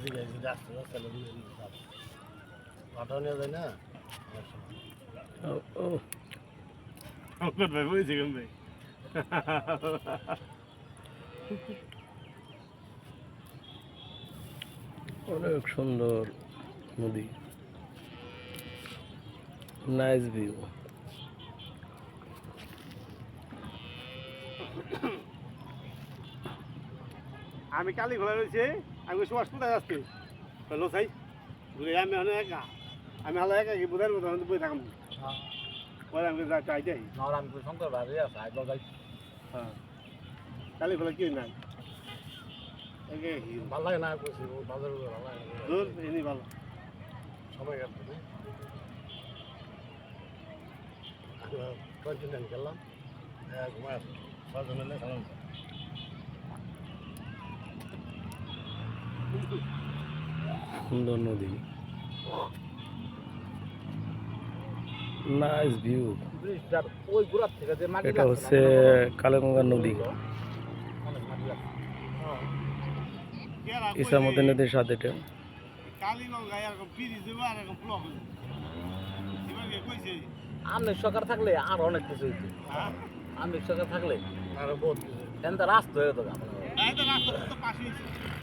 দিকে রাস্তা রাস্তা পাঠাও নিয়ে যায় না ও আমার ভাই বলছে কেন ভাই অনেক সুন্দর নদী, নাইস ভিউ। আমি কালি ঘোরা রয়েছে আমি সুভাষ কোথায় যাচ্ছি হ্যালো সাই ঘুরে আমি অনেক একা আমি হলো একা কি বোঝার মতো বই থাকাম পরে আমি চাই যাই আমি শঙ্কর বাড়ি আছে আগে যাই হ্যাঁ কালি ঘোরা কি নাই ভালো লাগে না করছি বাজার ভালো লাগে দূর এনে ভালো সময় কাটতে কন্টিনেন্ট গেলাম ঘুমায় ছজন এলে খেলাম সুন্দর নদী, নাইস ভিউ। ব্রিজটার ওই গোড়ার থেকে যে মাটি এটা হচ্ছে কালেগঙ্গা নদী, ইসামুদ্দিন নদীর সাথে এটা। কালীগঙ্গা এরকম পিরিজ দেবো আর এরকম ব্লক এবার কইছে আমনের সরকার থাকলে আর অনেক কিছু হইতো আমনের সরকার থাকলে আরো বহুত এখন তো রাস্তা হয়ে যেত রাস্তা পাশে